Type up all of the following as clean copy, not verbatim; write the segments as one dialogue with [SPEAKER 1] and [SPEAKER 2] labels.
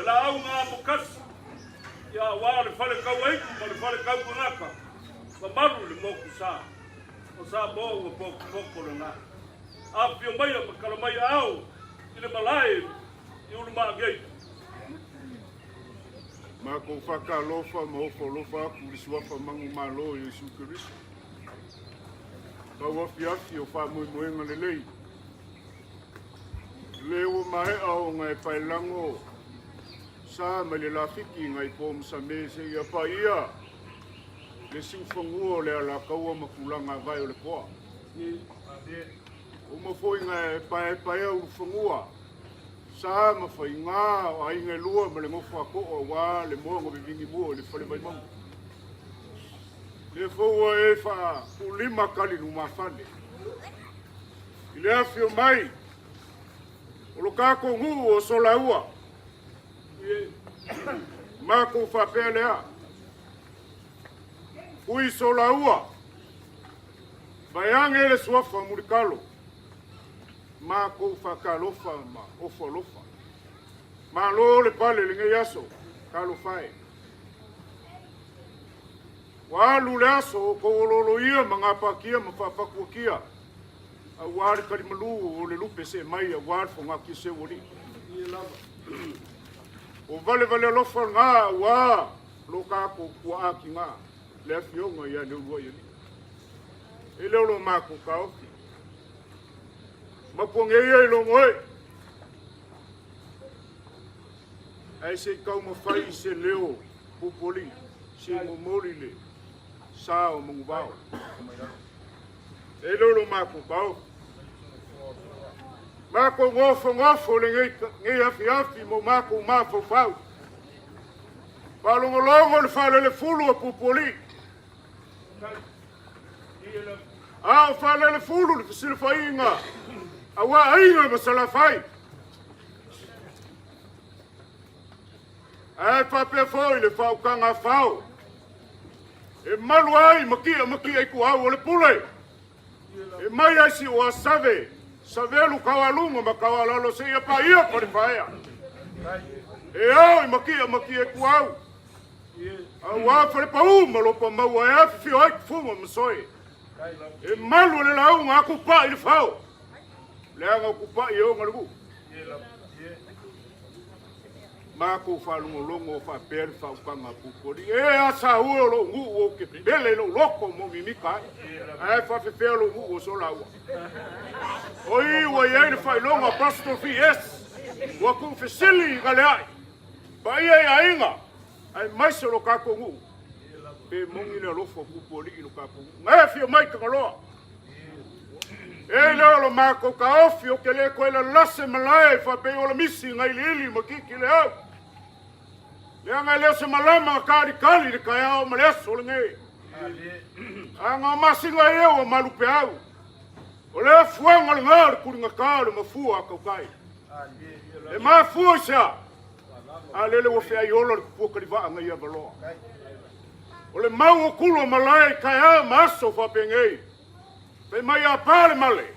[SPEAKER 1] la au ngā mokas. Ia wā le whare kau eiku, ma le whare kau ngaka. Ma maru le moku sā. O sā mō ua poko le ngā. A pio mai a makala mai au. I le malai, i ulu maa gei.
[SPEAKER 2] Ma ko whakalofa ma ofo lofa aku li suafa mangu malo i Yesu Kirisu. Ka wafi afi o whamoemoenga le lei. Leo mahe au ngai pailango. Sa ma le lafiki ngai pom sa mese ia pa ia. Le siufangua le ala kaua makulanga vai o le koa. O mafoi ngai pae au fangua. Sa ma fai ngā o ai ngai lua ma le ngofa ko o wā le moanga vivingi mua le whale mai mangu. Le fōua e wha ulima kali nu mawhane. I le awhi o mai, o lo kako ngu o sola ua. Mako whapea lea. Ui sola ua. Vai ange le suafa murikalo. Mako whakalofa ma ofa lofa. Ma lo le pale le ngai aso, kalo whae. Walu le aso ko ololo ia mga pakia ma whapakuakia. A wāre karimalu o le lupe se mai a wāre whonga ki se wori. O vale alofa ngā wā lo kako kua aki ngā. Le awhionga ia ne urua ia ni. E leo lo mako ka ofi. Mapuang ia i lo ngoe. Ai se kau mawhai se leo pupoli. Se momori le. Sa o mungubao. E lolo mako bao. Mako ngofo le ngai afi mo mako mafo fau. Palongolongo le fale le fulu a pupoli. A fale le fulu le fisile fainga. Awa ainga masala fai. Ai pape foi le fau kanga fau. E malu ai maki ai ku au o le pule. E mai ai si o save. Savelu kawalunga ma kawalalo se ia pa ia pa faia. E au maki ai ku au. Au a fare pa uma lo pa mau ai fi ai fuma msoi. E malu le lau nga ku pa i fau. Le anga ku pa i o ngalu. Mako whalungolongo wha pere whaukanga pupori. E asa ua lo ngu o ke bele lo loko mo mimika. E whawhewhea lo ngu o sola ua. O iwa iei le whailonga apostrophe yes. Wa ku whesili gale ai. Pa iei a inga. Ai maise lo kako ngu. Pe mongi le lofo pupori ilo kako ngu. Ngai fio mai kangaloa. E leo lo mako ka ofi o ke le koe la lase malai whape o la misi ngai li ili makiki le au. Lea ngai leo se malama kari kali le kai au maleso le ngai. A ngā masinga e o malupe au. O lea fuanga le ngāre kuringa kāre ma fua kau kai. E maa fua sia. A lele wa fea i ola le kupua kalivaa ngai avaloa. O le mau o kulo malai kai au maso whape ngai. Pe mai a pale male.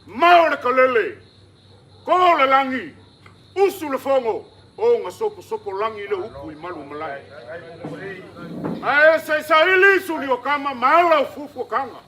[SPEAKER 2] Mao le kalele. Ko le langi. Usu le fongo. O nga sopo langi le upu i malu malai. Ae sa ili suli o kama maala o fufu o kanga.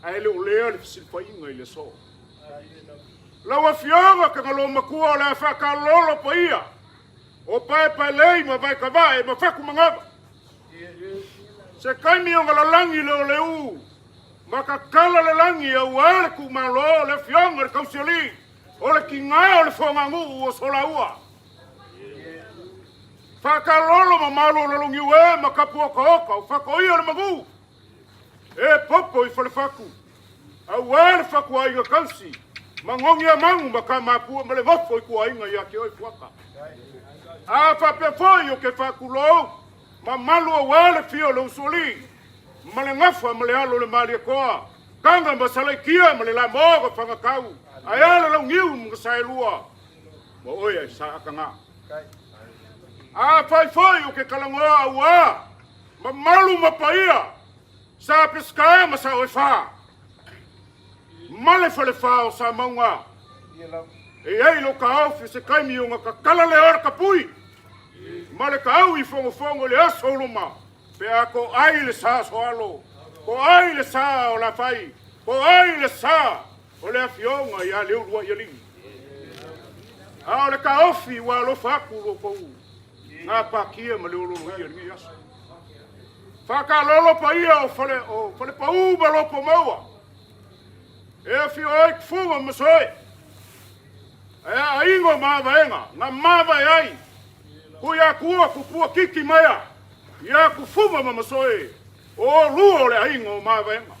[SPEAKER 2] Ae le ulea le fisilpa inga i le so. Lawa fionga ka ngalo makua o le whaka lolo pa ia. O pae lei ma vai kavae ma whaku mangava. Se kaimi o ngala langi le o le u. Maka kala le langi au ale ku malo le fionga le kausiali. O le kinga o le fongangu o sola ua. Whakalolo ma malo le lungi ue ma kapua ka oka o whakoia le magu. E popo i whale whaku. Au ale whaku ai ga kausi. Mangongi a mangu ma ka mapua ma le wafo i kua inga i ake oi whaka. A whape foi o ke whaku lo. Ma malo o wale fio le usuli. Ma le ngafa ma le alo le maria koa. Kanga ma salai kia ma le la moga whangakau. Ai ala lau ngiu mga sae lua. Ma oia i sa aka ngā. A fai o ke kalangoa au a. Ma malu ma paia. Sa piskaya ma sa oi wha. Ma le whale wha o sa maunga. E ai lo ka au fi se kaimi o ngaka kala le ora ka pui. Ma le ka au I fongo le aso luma. Pe ako ai le sa soalo. Ko ai le sa o la fai. Ko ai le sa o le afionga ia le urua ia lingi. A o le ka ofi wa lo faku lo kou. Ngā pakia ma le urua ia lingi aso. Faka lolo pa ia o fale pa uba lo po maua. E afio ai kfunga masoe. E a ingo mawaenga. Ngā mawa ai. Ko ia kua kupua kiki maya. Ia kufuma mamasoe. O luo le aingo mawaenga.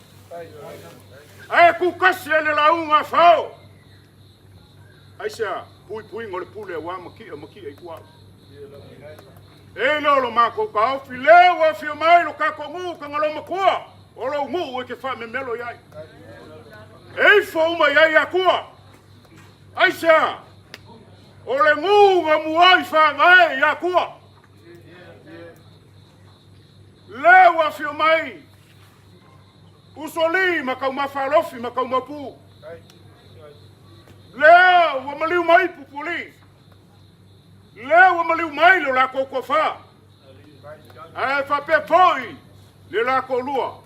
[SPEAKER 2] Ai ku kasi le launga fao. Aisha, pui ngole pule wa maki ai kuau. E lolo mako ka ofi lewa fio mai lo kako ngu ka ngalo makua. O lo ngu e ke fa me melo yai. E fo uma yai akua. Aisha, o le ngu nga muai fa ngai akua. Lewa fio mai. Usoli makau mafalofi makau mapu. Lea wa maliu mai pupuli. Lea wa maliu mai lo la kokofa. Ai fa pe foi le la kolua.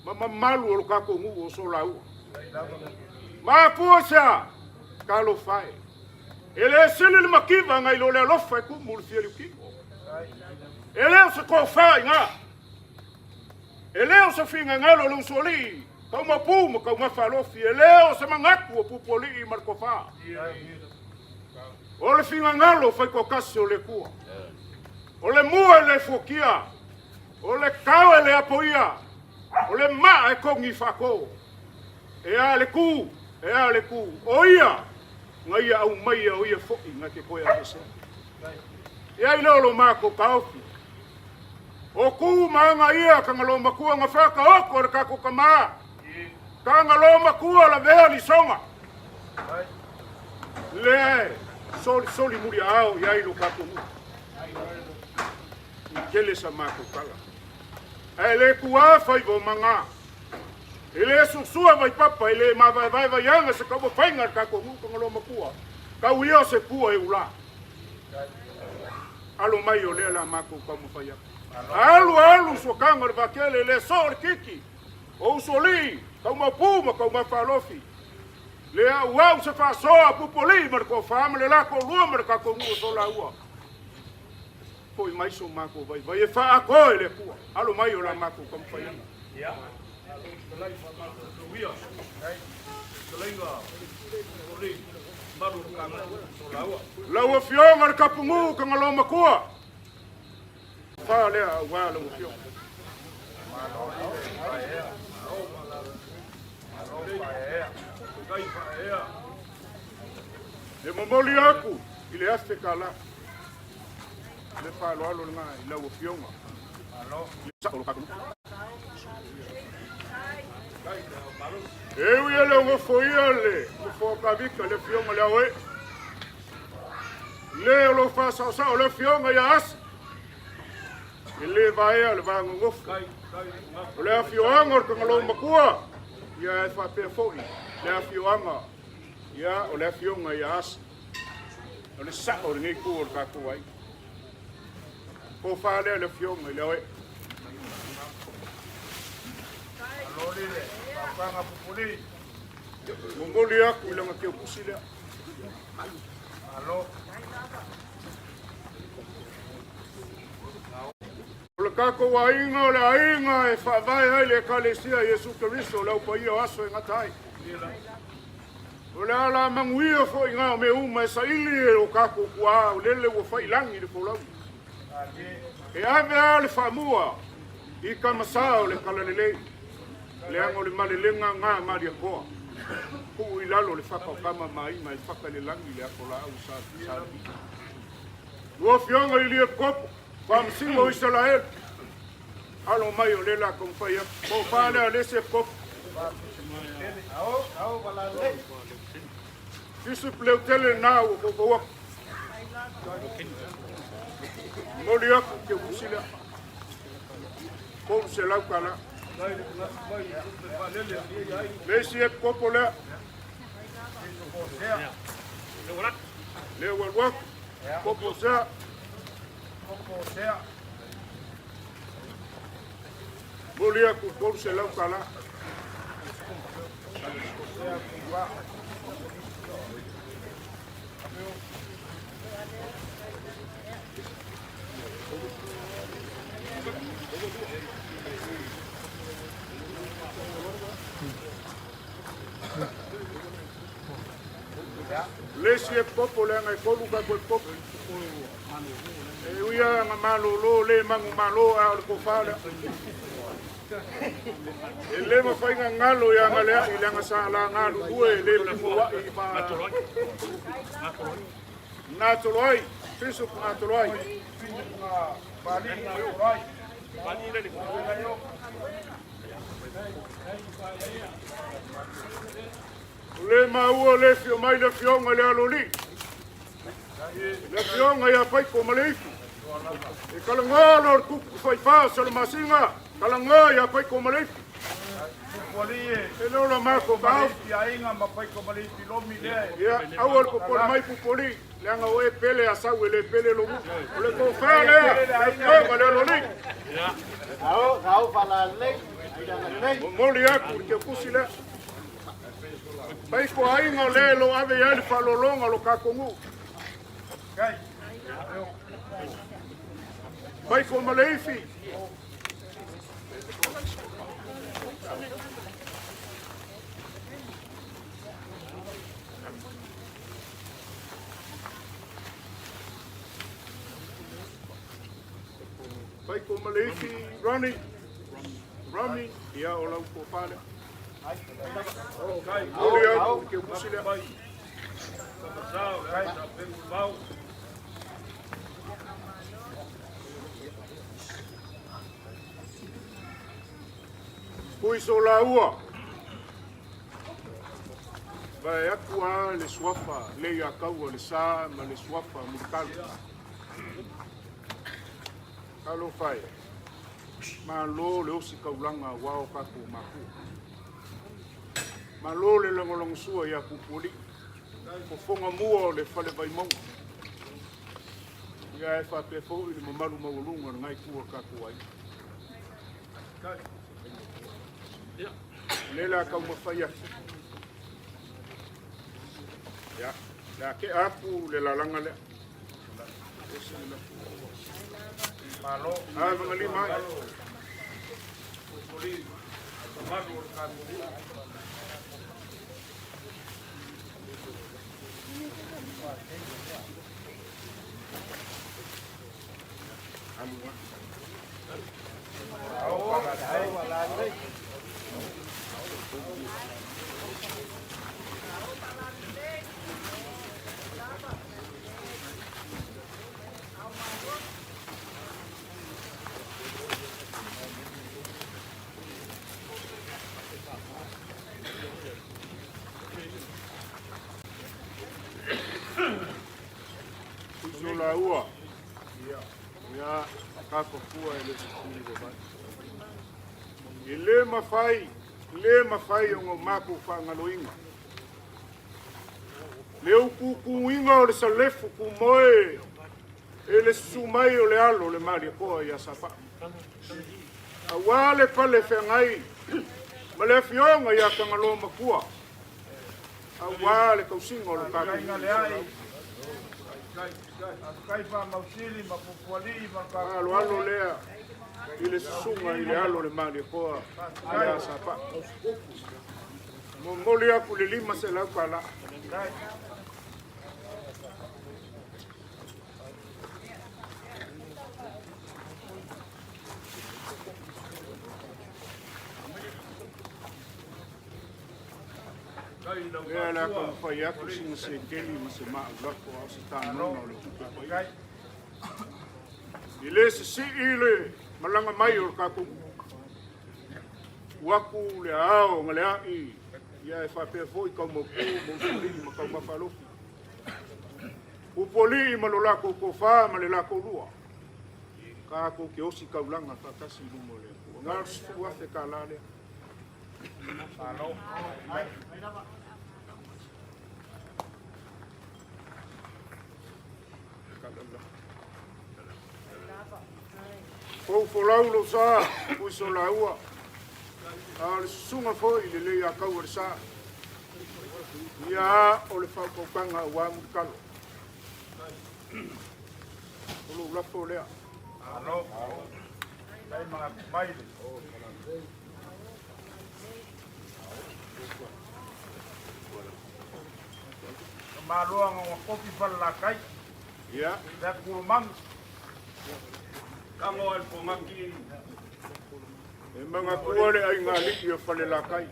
[SPEAKER 2] Mama malu lo kako ngu o so la u. Ma pusa kalo fai. Ele sele le makiva ngai lo le lofa ku mul fieli ki. Ele se ko fai nga. Ele o se finga ngalo lo soli. Kau mapu mo kau mafalofi. Ele o se mangaku o pupoli I markofa. O le finga ngalo fai ko kasi o le kua. O le mua le fokia. O le kau le apoia. O le maa e kongi fako. E a le ku. E a le ku. O ia. Ngai au mai o ia foki nga ke koe a se. E ai lolo mako kaufi. O ku maanga ia ka ngalo makua nga whaka oko re kako ka maa. Ka ngalo makua la vea li songa. Le soli muri ao iai lo kako mu. Kele sa mako kala. E le kua fai vo manga. Ele susua vai papa ele ma vai yanga se ka fainga ka ko mu ko ngalo makua. Ka uio se kua e ula. Alo mai o le la mako ka mu faia. Alu so kanga va kele le sol kiki. O soli ka ma puma ka ma falofi. Le wa se fa so pupoli mar ko fam le la ko lu mar ka ko mu so la ua. Foi mai so mako vai e fa ko le kua. Alo mai o la mako ka mu faia. Ya. Lau fionga ka pungu ka ngalo makua. Fa le wa lau fionga. Le momoli aku ile aste kala. Le fa lo alo nga lau fionga. Alo. Sa ko ka. Eu ia le ngo foi ale, o foca vica le fionga le oe. Le lo fa sa le fionga ya as. Ele vai ale va ngo. Le fionga ko ngalo makua. Ya fa pe foi. Le fionga. Ya o le fionga ya as. Le sa o ngi ku ka ku ai. Ko fa le fionga le oe. Lolile, apanga pupuli. Mongoli aku ilang ke pusila. Alo. Ola kako wa inga la inga e fa vai ai le kalesia Yesu Kristo la pa ia aso e ngatai. Ola la manguia fo inga me uma sa ili o kako kwa lele wo fa ilangi de folau. E ave ale famua. I kamasa o le kalalele. Le ango le malelenga nga maria koa. Ku ilalo le faka o kama mai faka le langi le akola au sa. Lua fionga ili e kopo. Wamsingo o Israel. Alo mai o lela kong faya. Ko fane a lese kopo. Ao balale. Fisu pleu tele na o kopo. Moli aku ke usila. Ko se lau kala. Lesi e kopo le. Le walwak. Popo sea. Mulia ku por se lau kala. Lesi e popo le ngai kolu ka ko popo. E uia nga malo lo le mangu malo a ko fala. E le ma fai nga ngalo ya nga le i nga sala ngalo due le mua i ma. Na toloi, fisu na toloi. Bali mo rai. Bali le ko yo. Le maua le fio mai le fionga le aloli. Le fionga ia pai ko maleiki. E kalanga or kuku fai fa sala masinga. Kalanga ia pai ko maleiki. E no la mako ka. Ia inga ma pai ko maleiki lomi le. Ia awal ko por mai pupoli. Le anga o e pele asa le pele lo mu. Le ko fa le. Le le aloli. Ia. Au fala le. Moli aku ke kusile. Pai ko ainga le lo ave ia le falolonga lo kakongu. Kai. Pai ko maleifi. Pai ko maleifi Rami ia o lau ko pale. Au, que busile vai. Sao, vai, tá bem mal. Pois o laua. Vai akua le swafa, le ia kau le sa, ma le swafa mukal. Alo fai. Malo le osi kaulanga wao kako maku. Malo le longolong sua ia kupuli. Ko fonga mua le fale vai mau. Ia e fa pe fo i mamalu maulunga ngai kua kako ai. Le la ka mafaya. Ya, ya ke aku le la langa le. Malo, mengali mai. La ua. Ia kako fua ele sukuni go vai. Le mafai o ngomako fa ngaloinga. Le uku inga o le salefu ku moe. Ele sumai o le alo le mari ko ia sapa. Awale pale fengai. Male fionga ia kangalo makua. Awale kausinga o le kakinga le ai. Kai fa mausili mapupuali maka alo lea ile sunga ile alo le mali ko ya sapa mongoli ya kulilima se la kala Lea la ka fai aku singa se keli ma se maa lako au se tānona o le tupe pai. I le se si ile malanga mai o kako. Waku le ao ngale ai ia e whapea foi kau mapu, mausuri ma kau mawhaloki. Upoli ma lo lako ko wha ma le lako lua. Kako ke osi kaulanga whakasi lumo le. Ngar sifu afe ka lale. Ko folau lo sa, ko so laua. Al sunga fo i le ya ka sa. Ya o le fa ko kanga wa mu kalo. Lo la fo le.
[SPEAKER 3] Alo. Dai mga mai. Malua ngong kopi palakai.
[SPEAKER 2] Ya.
[SPEAKER 3] Da kurmang.
[SPEAKER 1] Kango al pomaki.
[SPEAKER 2] E mga kuare ai ngali ia fale lakai.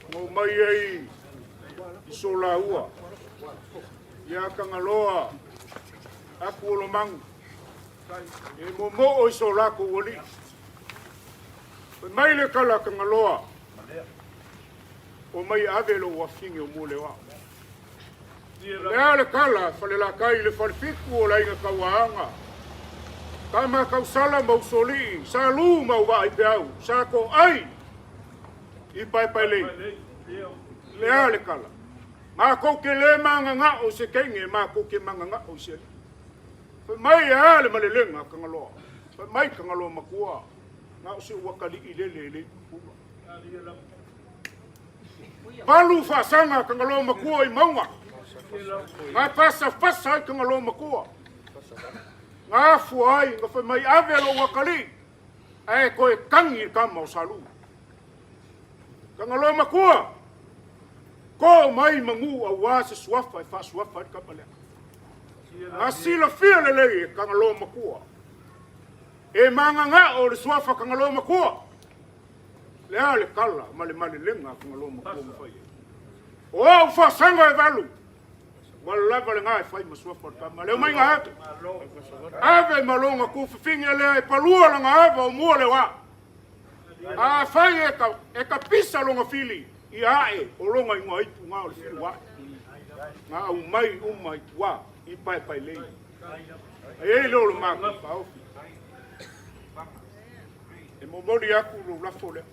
[SPEAKER 2] Ngo mai ai iso laua. Ia kangaloa. Aku o mang. E mo o iso lako wali. Mai le kala kangaloa. O mai ave lo wafingi o mule wa. Lea le kala fale lakai le falfiku o lainga kawaanga. Kama kausala mausoli, sa lu mau wa ipeau, sa ko ai i pai le. Lea le kala. Ma ko ke le manga nga o se kenge, ma ko ke manga nga o se. Fa mai a le malelenga kangaloa. Fa mai kangaloa makua. Nga o se wakali i le. Palu fa sanga kangaloa makua i maunga. Nga fasa i kangaloa makua. Ngā fuai, ngā whai mai awe lo wakali. E koe kangi ka mau salu. Ka ngalo makua. Ko mai mangu a wase suafa e wha suafa e kapalea. Ngā sila fia lelei ka ngalo makua. E manga ngā o le suafa ka ngalo makua. Lea le kala, male lenga ka ngalo makua mwhai. O au wha sanga e valu. Wala vale ngai fai masua porta male mai nga ave malonga ku finga le palua la nga o mole wa a fai e ka pisa longa fili i ae o longa inga i tu nga o fili wa nga au mai wa i pai le e lo lo ma pa o e mo moli aku lo la fole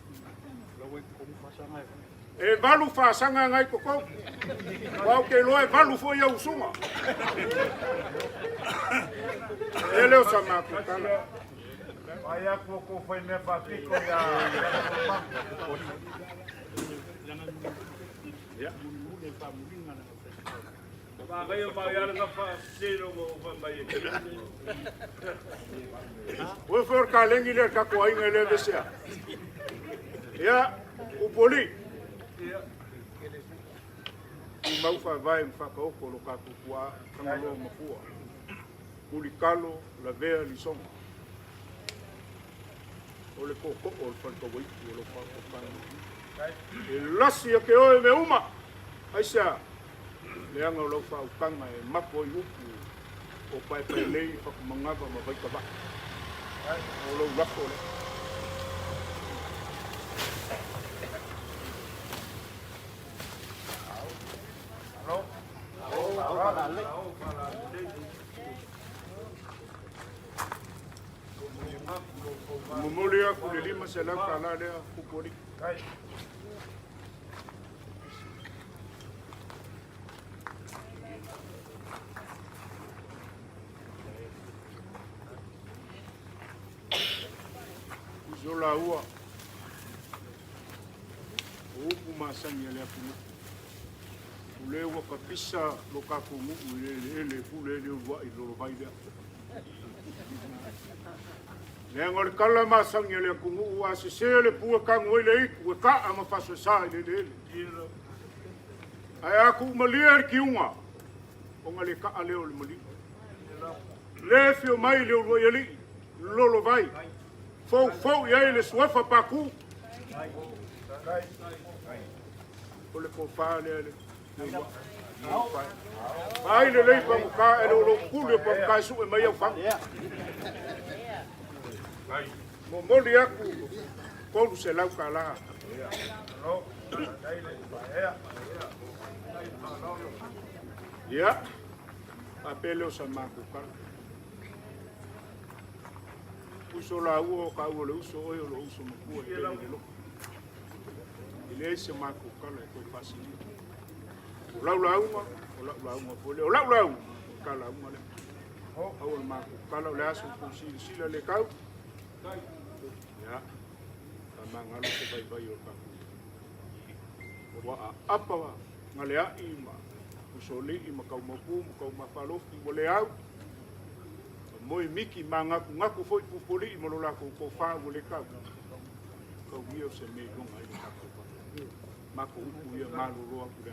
[SPEAKER 2] e valu fa sanga ngai koko wa ke lo e valu fo ia usuma ele o sama ko kana
[SPEAKER 3] Ai ko foi me fabrico ya.
[SPEAKER 2] ya
[SPEAKER 1] Ba ga yo ba ya na fa selo mo fa mai.
[SPEAKER 2] o for ka lengi le ka ko ai ngele besia ya o poli i mau fa vai mfaka oko lo ka kukua kangalo makua uli kalo la vea li songa o le koko o le fanka waiti o lo fa kokanga e lasi a ke oe me uma aisa le anga o lo fa ukanga e mapo i upu o pai lei whakumangava ma vai kaba o lo lako le Mumuli aku le lima se lau kala lea kupori. Uzola ua. Upu masanya lea kunu. Ule ua kapisa lo kakumu ele pule le ua i loro vai lea. Le ngol kala ma sang le kungu wa se le pu ka ngoi le ku ka ama fa so sa le le ai aku malier ki unga o ngale ka ale o le mali le fio mai le o yeli lolo vai fo ya le swafa pa ku o le ko fa le ai le pa ka e lo ku le pa ka su e mai o fa mo moli aku kolu se lau kala ya apele o sama ku kala uso la uo ka uo le uso o lo uso mo ku e lo ile se ma ku kala ko fasili o lau lau ma o lau lau ma o lau lau kala umale au ma kala le asu sila le kau ya manga lo se bai o ka wa apa wa ngale ai ma usoli i ma kau mapu kau mafalo i le au moi miki manga ngaku foi pupuli i mo la ko fa le kau kau mio se me longa i ka ma ko upu ia malu roa ku le